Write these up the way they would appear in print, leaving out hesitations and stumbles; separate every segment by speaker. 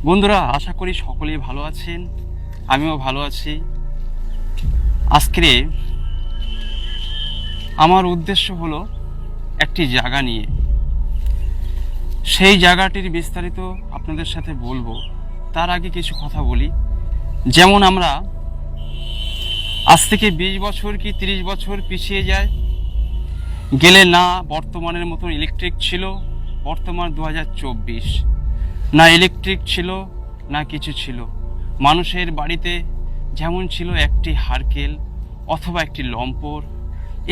Speaker 1: বন্ধুরা, আশা করি সকলেই ভালো আছেন। আমিও ভালো আছি। আজকে আমার উদ্দেশ্য হলো একটি জায়গা নিয়ে, সেই জায়গাটির বিস্তারিত আপনাদের সাথে বলবো। তার আগে কিছু কথা বলি। যেমন আমরা আজ থেকে 20 বছর কি 30 বছর পিছিয়ে গেলে না বর্তমানের মতন ইলেকট্রিক ছিল। বর্তমান 2024, না ইলেকট্রিক ছিল না কিছু ছিল। মানুষের বাড়িতে যেমন ছিল একটি হারকেল অথবা একটি লম্পর,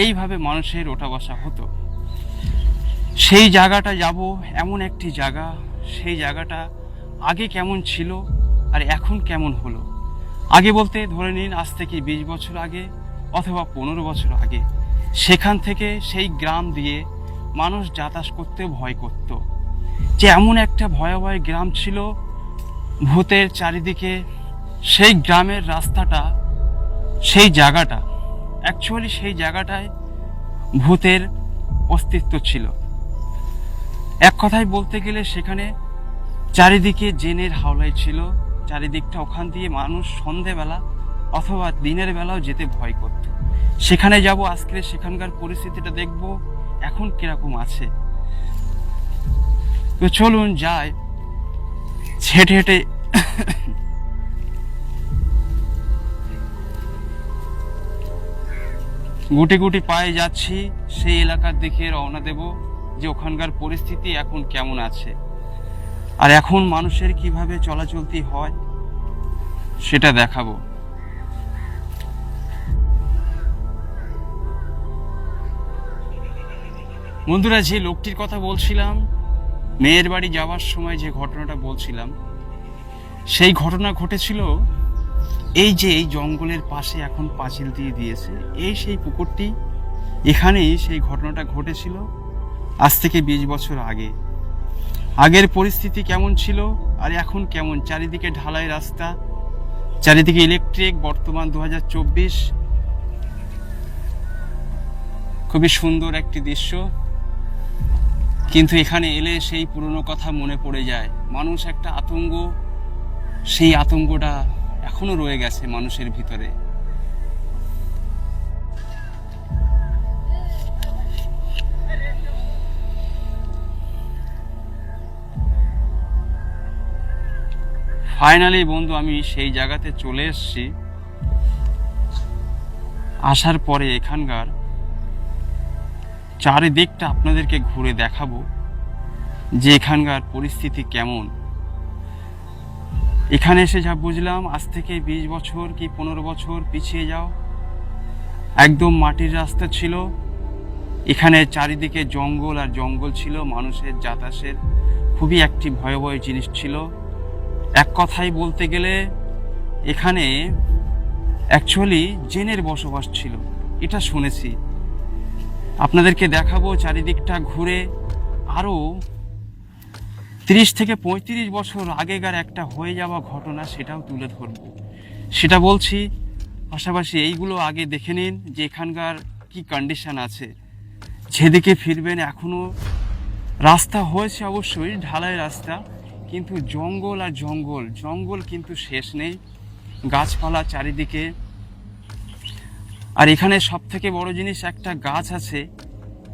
Speaker 1: এইভাবে মানুষের ওঠা বসা হতো। সেই জায়গাটা যাব, এমন একটি জায়গা, সেই জায়গাটা আগে কেমন ছিল আর এখন কেমন হলো। আগে বলতে ধরে নিন আজ থেকে 20 বছর আগে অথবা 15 বছর আগে, সেখান থেকে সেই গ্রাম দিয়ে মানুষ যাতায়াত করতে ভয় করত। যে এমন একটা ভয়াবহ গ্রাম ছিল, ভূতের চারিদিকে। সেই গ্রামের রাস্তাটা, সেই জায়গাটা, অ্যাকচুয়ালি সেই জায়গাটায় ভূতের অস্তিত্ব ছিল। এক কথায় বলতে গেলে সেখানে চারিদিকে জিনের হাওলাই ছিল। চারিদিকটা, ওখান দিয়ে মানুষ সন্ধেবেলা অথবা দিনের বেলাও যেতে ভয় করত। সেখানে যাব, আজকে সেখানকার পরিস্থিতিটা দেখব এখন কিরকম আছে। তো চলুন যাই, হেঁটে হেঁটে গুটি গুটি পায়ে যাচ্ছি, সেই এলাকার দিকে রওনা দেব যে ওখানকার পরিস্থিতি এখন কেমন আছে আর এখন মানুষের কিভাবে চলাচলতি হয় সেটা দেখাবো। বন্ধুরা, যে লোকটির কথা বলছিলাম, মেয়ের বাড়ি যাওয়ার সময় যে ঘটনাটা বলছিলাম, সেই ঘটনা ঘটেছিল এই যে এই জঙ্গলের পাশে এখন পাঁচিল দিয়ে দিয়েছে, এই সেই পুকুরটি, এখানেই সেই ঘটনাটা ঘটেছিল আজ থেকে 20 বছর আগে। আগের পরিস্থিতি কেমন ছিল আর এখন কেমন, চারিদিকে ঢালাই রাস্তা, চারিদিকে ইলেকট্রিক। বর্তমান 2024, খুবই সুন্দর একটি দৃশ্য। কিন্তু এখানে এলে সেই পুরনো কথা মনে পড়ে যায়। মানুষ একটা আতঙ্ক, সেই আতঙ্কটা এখনো রয়ে গেছে মানুষের ভিতরে। ফাইনালি বন্ধু, আমি সেই জায়গাতে চলে এসেছি। আসার পরে এখানকার চারিদিকটা আপনাদেরকে ঘুরে দেখাবো যে এখানকার পরিস্থিতি কেমন। এখানে এসে যা বুঝলাম, আজ থেকে 20 বছর কি 15 বছর পিছিয়ে যাও, একদম মাটির রাস্তা ছিল। এখানে চারিদিকে জঙ্গল আর জঙ্গল ছিল। মানুষের যাতায়াতের খুবই একটি ভয়াবহ জিনিস ছিল। এক কথায় বলতে গেলে এখানে অ্যাকচুয়ালি জিনের বসবাস ছিল, এটা শুনেছি। আপনাদেরকে দেখাবো চারিদিকটা ঘুরে। আরও 30 থেকে 35 বছর আগেকার একটা হয়ে যাওয়া ঘটনা, সেটাও তুলে ধরবো, সেটা বলছি। পাশাপাশি এইগুলো আগে দেখে নিন যে এখানকার কি কন্ডিশন আছে। যেদিকে ফিরবেন এখনো রাস্তা হয়েছে, অবশ্যই ঢালাই রাস্তা, কিন্তু জঙ্গল আর জঙ্গল, জঙ্গল কিন্তু শেষ নেই, গাছপালা চারিদিকে। আর এখানে সব থেকে বড় জিনিস, একটা গাছ আছে,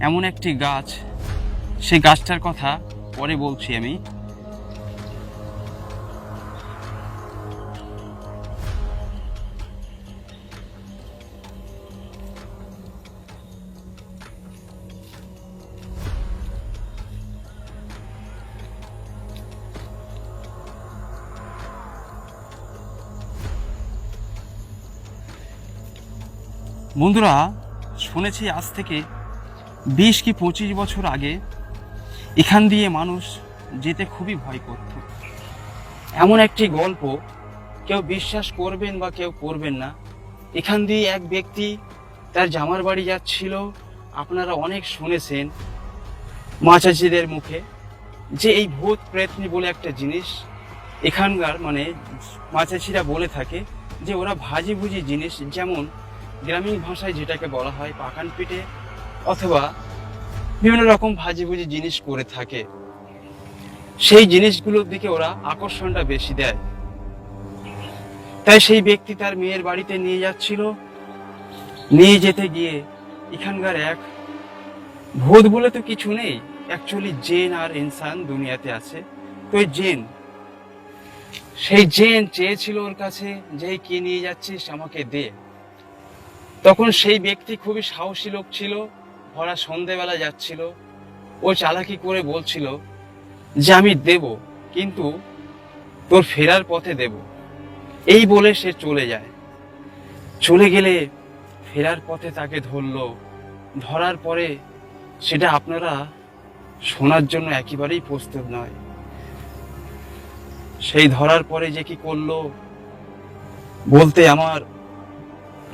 Speaker 1: এমন একটি গাছ, সেই গাছটার কথা পরে বলছি আমি। বন্ধুরা, শুনেছি আজ থেকে 20 কি 25 বছর আগে এখান দিয়ে মানুষ যেতে খুবই ভয় করত। এমন একটি গল্প, কেউ বিশ্বাস করবেন বা কেউ করবেন না। এখান দিয়ে এক ব্যক্তি তার জামার বাড়ি যাচ্ছিল। আপনারা অনেক শুনেছেন মাচাচিদের মুখে যে এই ভূত প্রেতনি বলে একটা জিনিস এখানকার, মানে মাচাচিরা বলে থাকে যে ওরা ভাজি ভুজি জিনিস, যেমন গ্রামীণ ভাষায় যেটাকে বলা হয় পাকান পিঠে অথবা বিভিন্ন রকম ভাজি ভুজি জিনিস করে থাকে। সেই জিনিসগুলোর দিকে ওরা আকর্ষণটা বেশি দেয়। তাই সেই ব্যক্তি তার মেয়ের বাড়িতে নিয়ে যাচ্ছিল, নিয়ে যেতে গিয়ে এখানকার এক ভূত বলে তো কিছু নেই, অ্যাকচুয়ালি জেন আর ইনসান দুনিয়াতে আছে। তো ওই জেন, সেই জেন চেয়েছিল ওর কাছে যে কি নিয়ে যাচ্ছিস আমাকে দে। তখন সেই ব্যক্তি খুবই সাহসী লোক ছিল, ভরা সন্ধেবেলা যাচ্ছিল, ও চালাকি করে বলছিল যে আমি দেব, কিন্তু তোর ফেরার পথে দেব। এই বলে সে চলে যায়। চলে গেলে ফেরার পথে তাকে ধরলো। ধরার পরে সেটা আপনারা শোনার জন্য একেবারেই প্রস্তুত নয়। সেই ধরার পরে যে কি করলো বলতে আমার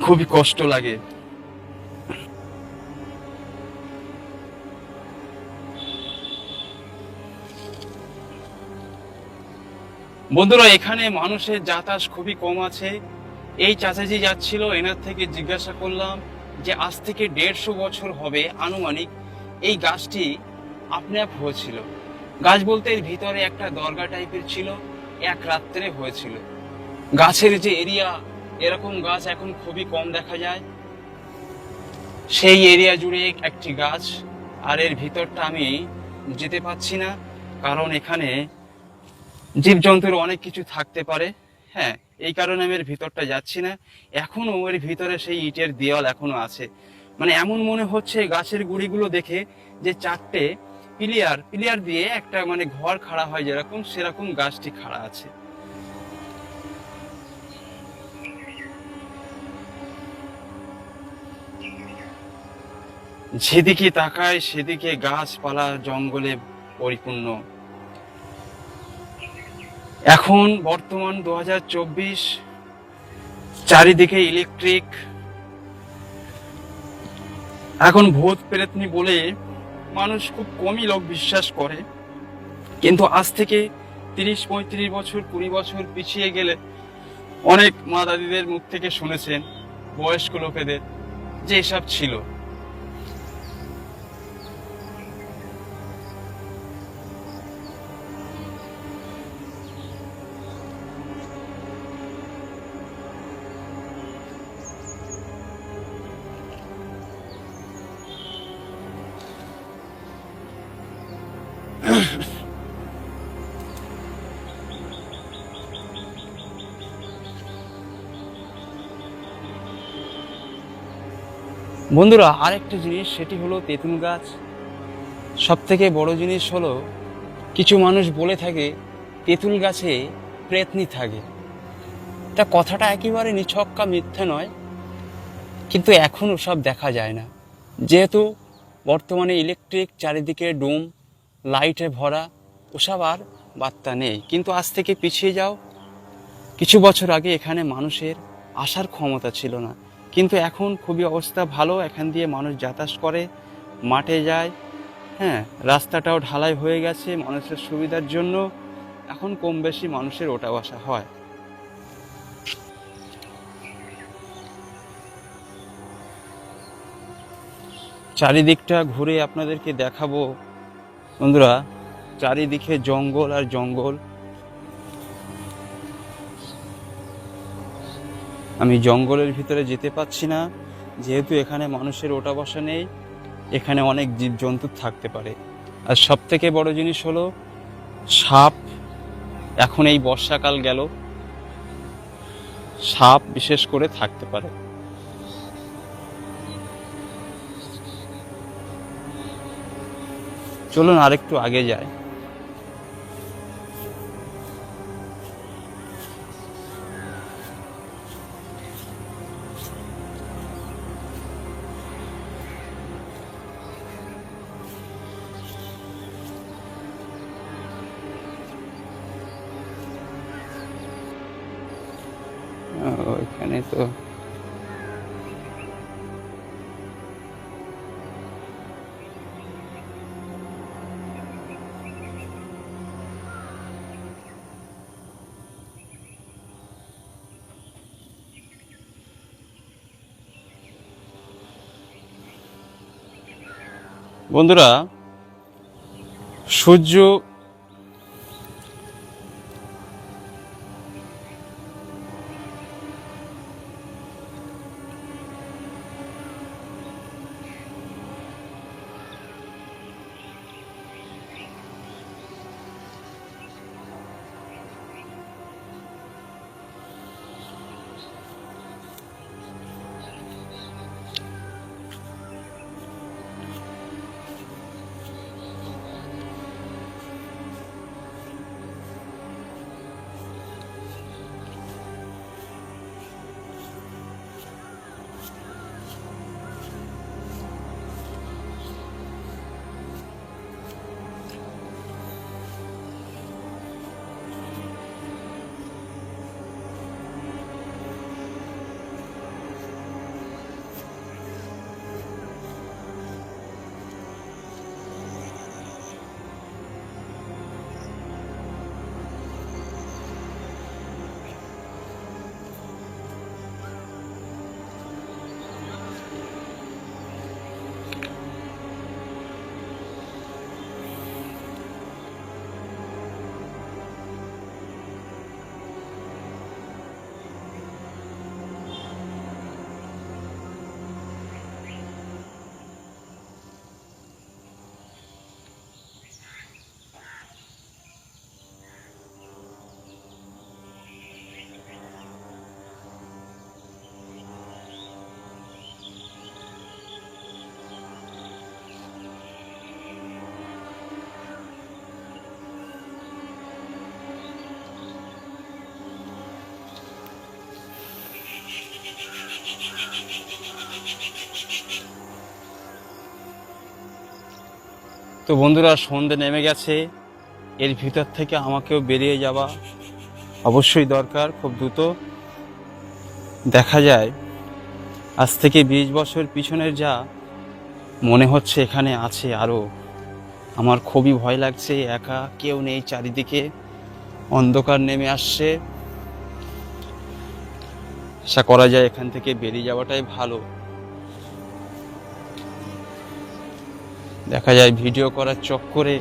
Speaker 1: খুবই কষ্ট লাগে। বন্ধুরা, এখানে মানুষের যাতায়াত খুবই কম আছে। এই চাচাজি যাচ্ছিল, এনার থেকে জিজ্ঞাসা করলাম যে আজ থেকে 150 বছর হবে আনুমানিক এই গাছটি আপনি আপ হয়েছিল। গাছ বলতে এর ভিতরে একটা দরগা টাইপের ছিল, এক রাত্রে হয়েছিল। গাছের যে এরিয়া, এরকম গাছ এখন খুবই কম দেখা যায়। সেই এরিয়া জুড়ে একটি গাছ, আর এর ভিতরটা আমি যেতে পারছি না, কারণ এখানে জীবজন্তুর অনেক কিছু থাকতে পারে। হ্যাঁ, এই কারণে আমি এর ভিতরটা যাচ্ছি না। এখনো এর ভিতরে সেই ইটের দেওয়াল এখনো আছে। মানে এমন মনে হচ্ছে গাছের গুড়িগুলো দেখে যে 4টে পিলিয়ার দিয়ে একটা মানে ঘর খাড়া হয় যেরকম, সেরকম গাছটি খাড়া আছে। যেদিকে তাকায় সেদিকে গাছপালা জঙ্গলে পরিপূর্ণ। এখন বর্তমান 2024, চারিদিকে ইলেকট্রিক। এখন ভূত প্রেতনি বলে মানুষ খুব কমই লোক বিশ্বাস করে, কিন্তু আজ থেকে 30-35 বছর 20 বছর পিছিয়ে গেলে অনেক মা দাদিদের মুখ থেকে শুনেছেন, বয়স্ক লোকেদের, যে এসব ছিল। বন্ধুরা, আরেকটা জিনিস, সেটি হলো তেঁতুল গাছ। সব থেকে বড় জিনিস হলো, কিছু মানুষ বলে থাকে তেঁতুল গাছে প্রেতনি থাকে। তা কথাটা একেবারে নিছক্কা মিথ্যে নয়, কিন্তু এখন ওসব দেখা যায় না, যেহেতু বর্তমানে ইলেকট্রিক, চারিদিকে ডুম লাইটে ভরা, ওসব আর বার্তা নেই। কিন্তু আজ থেকে পিছিয়ে যাও, কিছু বছর আগে এখানে মানুষের আসার ক্ষমতা ছিল না, কিন্তু এখন খুবই অবস্থা ভালো। এখান দিয়ে মানুষ যাতায়াত করে, মাঠে যায়। হ্যাঁ, রাস্তাটাও ঢালাই হয়ে গেছে মানুষের সুবিধার জন্য। এখন কম বেশি মানুষের ওঠা বসা হয়। চারিদিকটা ঘুরে আপনাদেরকে দেখাবো বন্ধুরা। চারিদিকে জঙ্গল আর জঙ্গল। আমি জঙ্গলের ভিতরে যেতে পারছি না, যেহেতু এখানে মানুষের ওঠা বসা নেই। এখানে অনেক জীবজন্তু থাকতে পারে। আর সব থেকে বড় জিনিস হলো সাপ। এখন এই বর্ষাকাল গেল, সাপ বিশেষ করে থাকতে পারে। চলুন আরেকটু আগে যাই। এখানে তো বন্ধুরা, সূর্য তো বন্ধুরা, সন্ধে নেমে গেছে, এর ভিতর থেকে আমাকেও বেরিয়ে যাওয়া অবশ্যই দরকার, খুব দ্রুত। দেখা যায় আজ থেকে 20 বছর পিছনের যা মনে হচ্ছে এখানে আছে আরও। আমার খুবই ভয় লাগছে, একা কেউ নেই চারিদিকে, অন্ধকার নেমে আসছে। আশা করা যায় এখান থেকে বেরিয়ে যাওয়াটাই ভালো। দেখা যায় ভিডিও করার চক্করে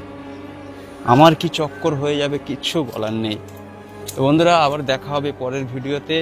Speaker 1: আমার কি চক্কর হয়ে যাবে কিচ্ছু বলার নেই। তো বন্ধুরা, আবার দেখা হবে পরের ভিডিওতে।